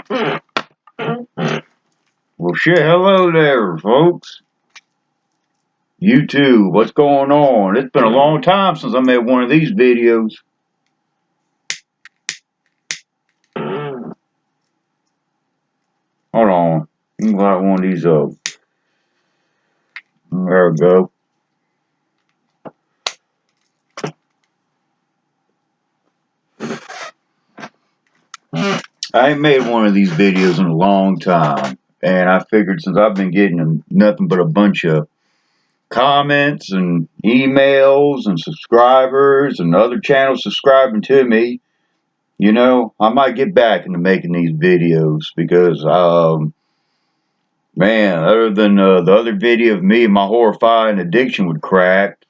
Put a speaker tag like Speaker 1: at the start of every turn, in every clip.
Speaker 1: Well, shit, hello there, folks. YouTube, what's going on? It's been a long time since I made one of these videos. Hold on. Let me light one of these up. There we go. I ain't made one of these videos in a long time. And I figured since I've been getting nothing but a bunch of comments and emails and subscribers and other channels subscribing to me, I might get back into making these videos because, man, other than the other video of me and my horrifying addiction with crack,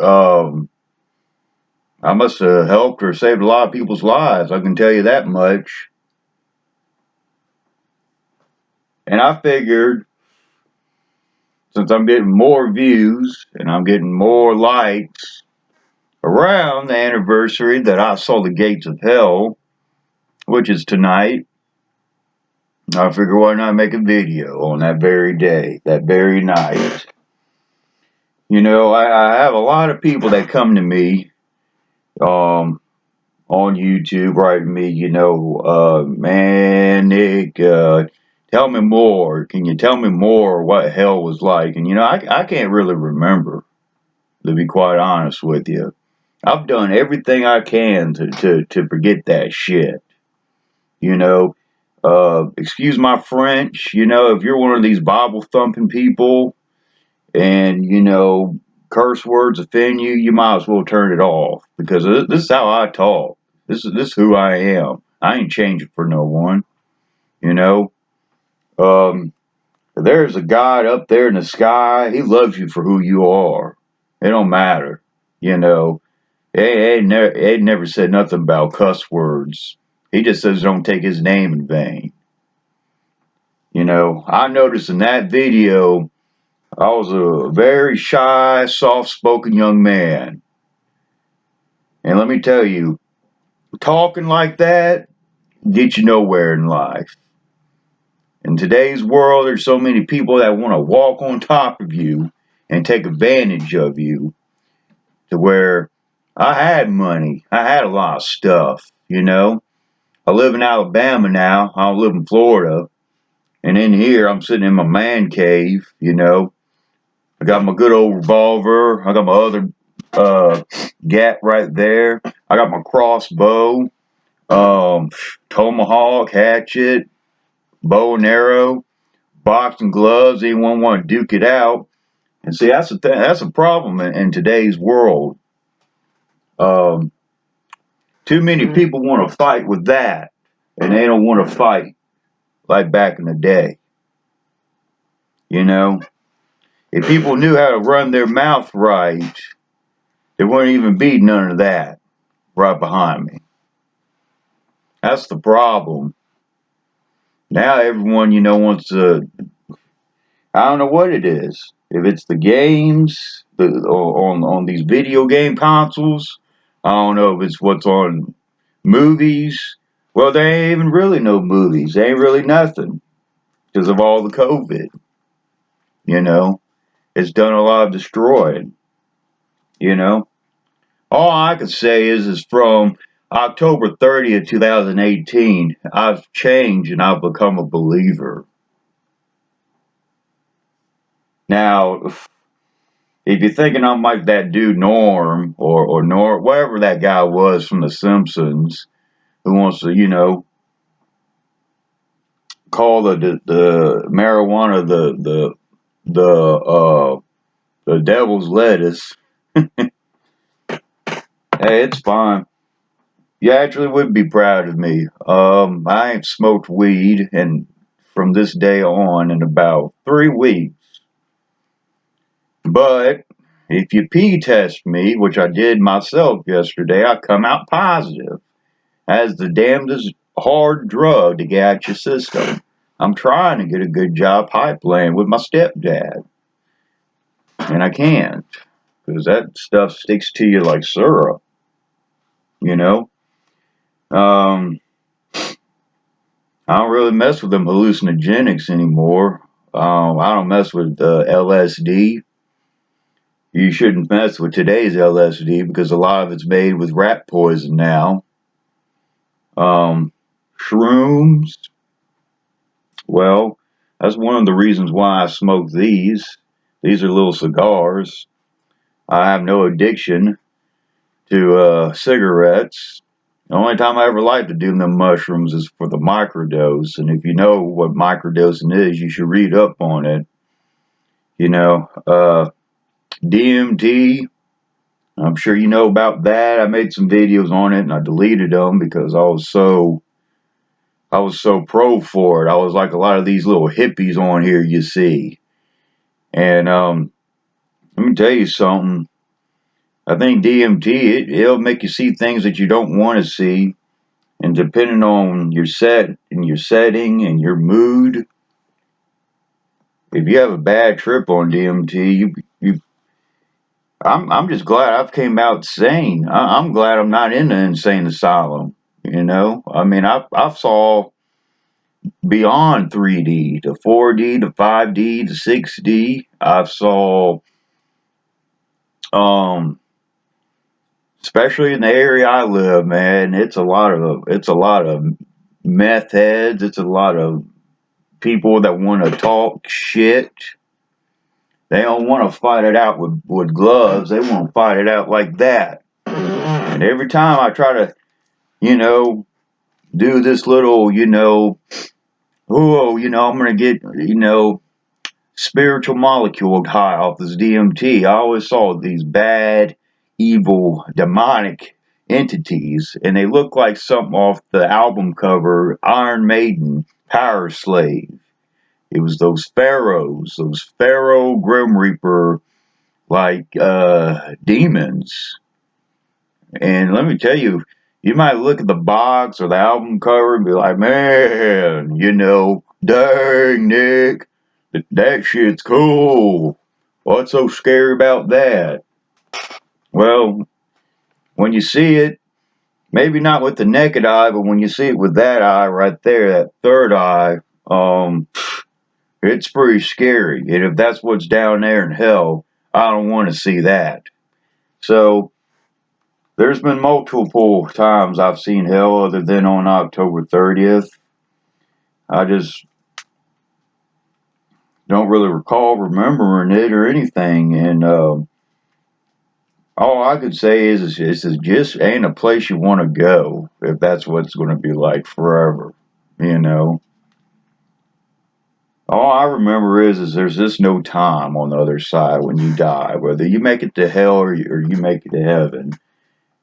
Speaker 1: um, I must have helped or saved a lot of people's lives. I can tell you that much. And I figured since I'm getting more views and I'm getting more likes around the anniversary that I saw the gates of hell, which is tonight, I figure why not make a video on that very day, that very night. I have a lot of people that come to me um, on YouTube writing me, man, Nick, tell me more. Can you tell me more what hell was like? And, I can't really remember, to be quite honest with you. I've done everything I can to forget that shit. You know, excuse my French, if you're one of these Bible thumping people and, curse words offend you, you might as well turn it off because this is how I talk. This is who I am. I ain't changing for no one, you know. Um, there's a God up there in the sky. He loves you for who you are. It don't matter, you know. Ain't never said nothing about cuss words. He just says don't take his name in vain. I noticed in that video I was a very shy, soft-spoken young man. And let me tell you, talking like that gets you nowhere in life. In today's world, there's so many people that want to walk on top of you and take advantage of you to where I had money. I had a lot of stuff. I live in Alabama now. I don't live in Florida. And in here, I'm sitting in my man cave. I got my good old revolver. I got my other gat right there. I got my crossbow, tomahawk, hatchet, bow and arrow, boxing gloves. Anyone want to duke it out? And see, that's the thing. That's a problem in today's world. Um, Too many people want to fight with that, and they don't want to fight like back in the day. You know, if people knew how to run their mouth right, there wouldn't even be none of that right behind me. That's the problem. Now everyone, wants to. I don't know what it is. If it's the games, on these video game consoles, I don't know if it's what's on movies. Well, there ain't even really no movies. There ain't really nothing because of all the COVID. You know, it's done a lot of destroying. You know, all I can say is from October 30th, 2018, I've changed and I've become a believer. Now, if you're thinking I'm like that dude Norm or Norm, whatever that guy was from The Simpsons, who wants to, call the marijuana the devil's lettuce. Hey, it's fine. You actually would be proud of me. I ain't smoked weed and from this day on in about 3 weeks. But if you pee test me, which I did myself yesterday, I come out positive. As the damnedest hard drug to get out your system. I'm trying to get a good job pipe laying with my stepdad, and I can't because that stuff sticks to you like syrup, you know. Um, I don't really mess with them hallucinogenics anymore. I don't mess with LSD. You shouldn't mess with today's LSD because a lot of it's made with rat poison now. Um, Shrooms, well, that's one of the reasons why I smoke these. These are little cigars. I have no addiction to cigarettes. The only time I ever like to do them mushrooms is for the microdose. And if you know what microdosing is, you should read up on it. You know, DMT, I'm sure you know about that. I made some videos on it and I deleted them because I was so pro for it. I was like a lot of these little hippies on here you see. And let me tell you something. I think DMT it'll make you see things that you don't want to see, and depending on your setting and your mood, if you have a bad trip on DMT, you I'm just glad I've came out sane. I'm glad I'm not in the insane asylum. You know, I mean, I saw beyond 3D to 4D to 5D to 6D. I saw um especially in the area I live, man, it's a lot of meth heads. It's a lot of people that want to talk shit. They don't want to fight it out with gloves. They want to fight it out like that. And every time I try to, you know, do this little, I'm gonna get, spiritual molecule high off this DMT. I always saw these bad, evil, demonic entities, and they look like something off the album cover Iron Maiden, Power Slave. It was those pharaohs, those pharaoh grim reaper like demons. And let me tell you, you might look at the box or the album cover and be like, man, dang, Nick, that shit's cool. What's so scary about that? Well, when you see it, maybe not with the naked eye, but when you see it with that eye right there, that third eye, um, it's pretty scary. And if that's what's down there in hell, I don't want to see that. So, there's been multiple times I've seen hell other than on October 30th. I just don't really recall remembering it or anything. And all I could say is it just ain't a place you want to go if that's what it's going to be like forever. You know, all I remember is there's just no time on the other side when you die, whether you make it to hell or you make it to heaven.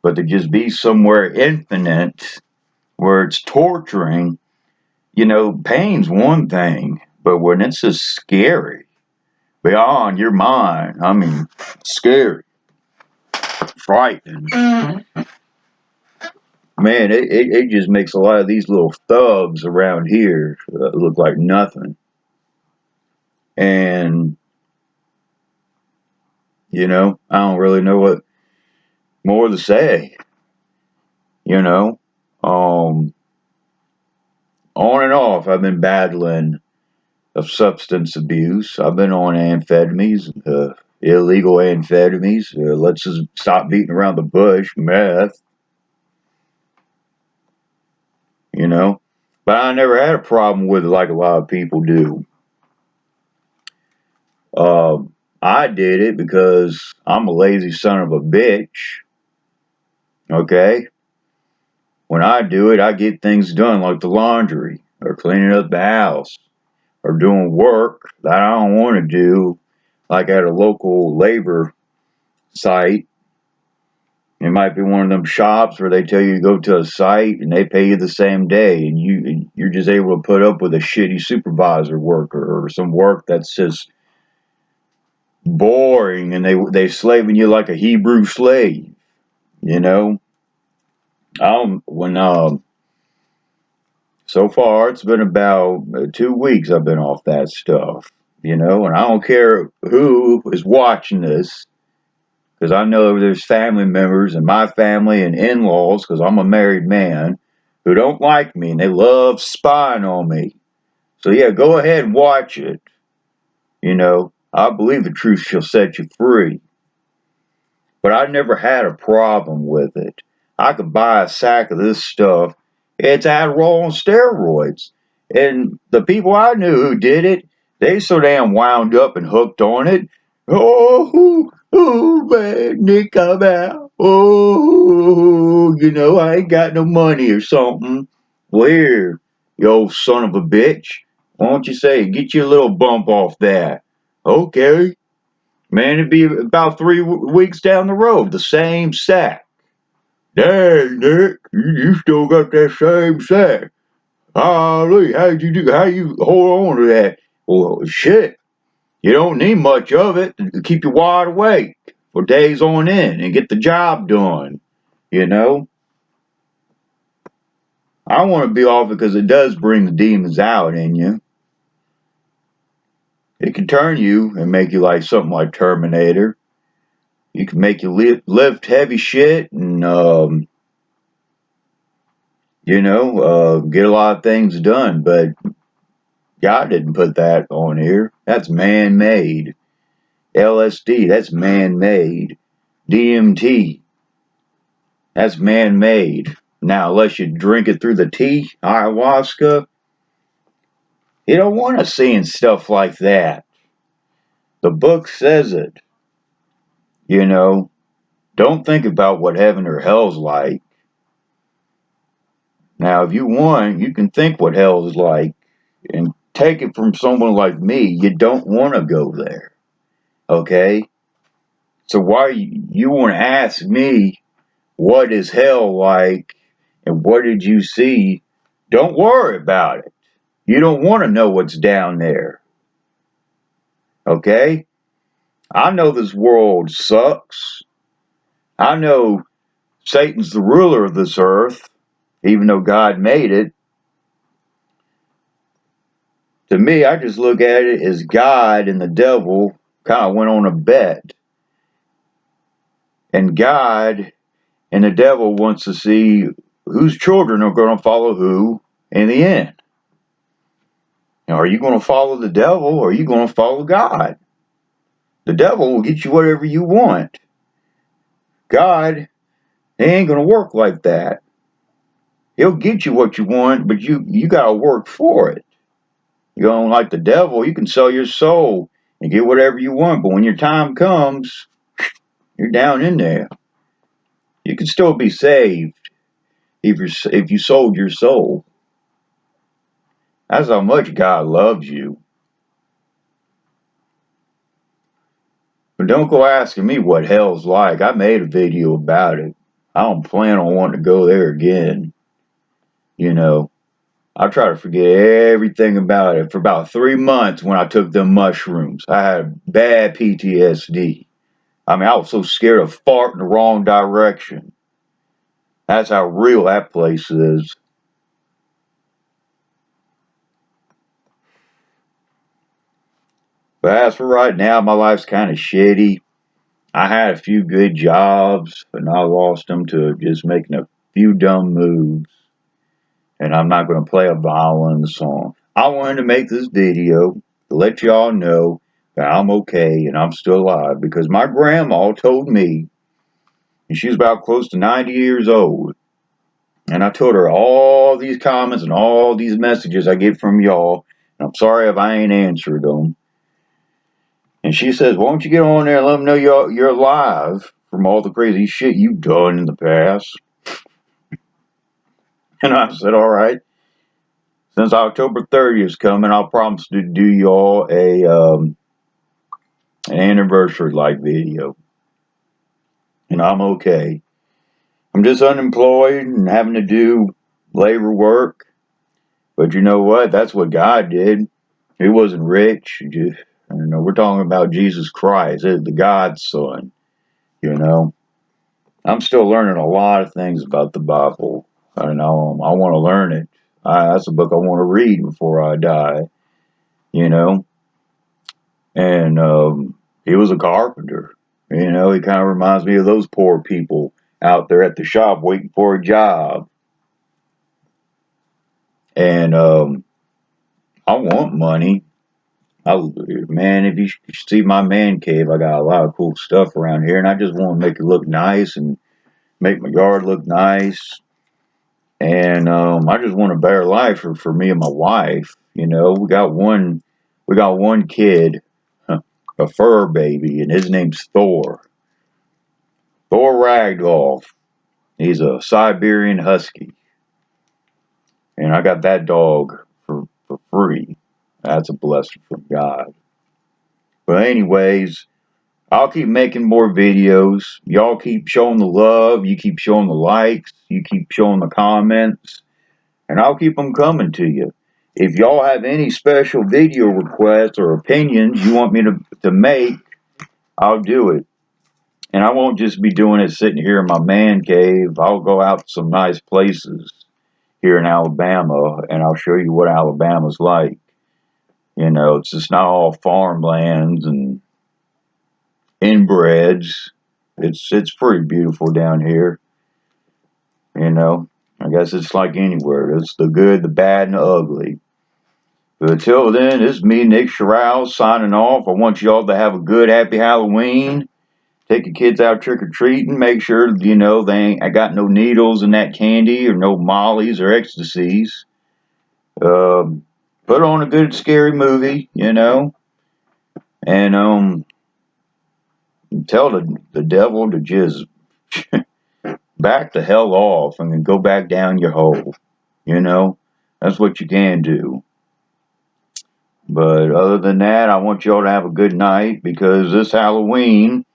Speaker 1: But to just be somewhere infinite where it's torturing. Pain's one thing, but when it's just scary, beyond your mind, I mean, scary, frightening, man, it just makes a lot of these little thugs around here look like nothing. And, I don't really know what more to say, you know. Um, on and off, I've been battling of substance abuse. I've been on amphetamines, illegal amphetamines. Let's just stop beating around the bush, meth, you know. But I never had a problem with it like a lot of people do. I did it because I'm a lazy son of a bitch. Okay. When I do it, I get things done like the laundry or cleaning up the house or doing work that I don't want to do, like at a local labor site. It might be one of them shops where they tell you to go to a site and they pay you the same day, and you're just able to put up with a shitty supervisor worker or some work that's just boring, and they slaving you like a Hebrew slave. You know, I don't when so far it's been about 2 weeks I've been off that stuff. And I don't care who is watching this because I know there's family members and my family and in-laws because I'm a married man who don't like me and they love spying on me. So yeah, go ahead and watch it. I believe the truth shall set you free. But I never had a problem with it. I could buy a sack of this stuff. It's Adderall on steroids. And the people I knew who did it, they so damn wound up and hooked on it. Oh man, Nick, come out. Oh, I ain't got no money or something. Well, here, you old son of a bitch. Why don't you say, get you a little bump off that? Okay. Man, it'd be about 3 weeks down the road, the same sack. Dang, Nick, you still got that same sack. Golly, how'd you do? How you hold on to that? Well, shit, you don't need much of it to keep you wide awake for days on end and get the job done. You know, I want to be off because it does bring the demons out in you. It can turn you and make you like something like Terminator. You can make you lift heavy shit and get a lot of things done, but God didn't put that on here. That's man made. LSD, that's man made. DMT, that's man made. Now, unless you drink it through the tea, ayahuasca, you don't want to see stuff like that. The book says it. Don't think about what heaven or hell's like. Now, if you want, you can think what hell is like and take it from someone like me. You don't want to go there. Okay? So why you want to ask me what is hell like and what did you see? Don't worry about it. You don't want to know what's down there. Okay? I know this world sucks. I know Satan's the ruler of this earth, even though God made it. To me, I just look at it as God and the devil kind of went on a bet. And God and the devil wants to see whose children are going to follow who in the end. Now, are you going to follow the devil or are you going to follow God? The devil will get you whatever you want. God, he ain't going to work like that. He'll get you what you want, but you got to work for it. You don't like the devil, you can sell your soul and get whatever you want, but when your time comes, you're down in there. You can still be saved if you sold your soul. That's how much God loves you. But don't go asking me what hell's like. I made a video about it. I don't plan on wanting to go there again. I try to forget everything about it for about 3 months when I took them mushrooms. I had bad PTSD. I mean, I was so scared of fart in the wrong direction. That's how real that place is. But as for right now, my life's kind of shitty. I had a few good jobs, and I lost them to just making a few dumb moves. And I'm not going to play a violin song. I wanted to make this video to let y'all know that I'm okay and I'm still alive because my grandma told me, and she was about close to 90 years old, and I told her all these comments and all these messages I get from y'all, and I'm sorry if I ain't answered them. And she says, why don't you get on there and let them know you're alive from all the crazy shit you've done in the past? And I said, all right. Since October 30th is coming, I'll promise to do y'all an anniversary like video. And I'm okay. I'm just unemployed and having to do labor work. But you know what? That's what God did. He wasn't rich. We're talking about Jesus Christ, the God's Son. I'm still learning a lot of things about the Bible. I know I want to learn it. That's a book I want to read before I die. You know, and he was a carpenter. He kind of reminds me of those poor people out there at the shop waiting for a job. And I want money. Man, if you see my man cave, I got a lot of cool stuff around here, and I just want to make it look nice and make my yard look nice. And I just want a better life for me and my wife. You know, we got one kid, a fur baby, and his name's Thor. Thor Ragdoll. He's a Siberian Husky, and I got that dog for free. That's a blessing from God. But anyways, I'll keep making more videos. Y'all keep showing the love. You keep showing the likes. You keep showing the comments. And I'll keep them coming to you. If y'all have any special video requests or opinions you want me to make, I'll do it. And I won't just be doing it sitting here in my man cave. I'll go out to some nice places here in Alabama, and I'll show you what Alabama's like. You know, it's just not all farmlands and inbreds. It's pretty beautiful down here. You know, I guess it's like anywhere. It's the good, the bad, and the ugly. But until then, this is me, Nick Sherrill, signing off. I want y'all to have a good, happy Halloween. Take your kids out trick or treating. Make sure you know they ain't. I got no needles in that candy or no mollies or ecstasies. Um, put on a good scary movie, you know, and tell the devil to just back the hell off and go back down your hole. You know, that's what you can do. But other than that, I want y'all to have a good night because this Halloween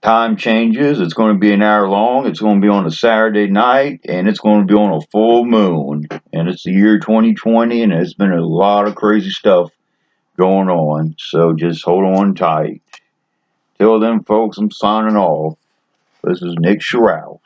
Speaker 1: time changes. It's going to be an hour long. It's going to be on a Saturday night and it's going to be on a full moon. And it's the year 2020 and there's been a lot of crazy stuff going on. So just hold on tight. Till then, folks, I'm signing off. This is Nick Sherrill.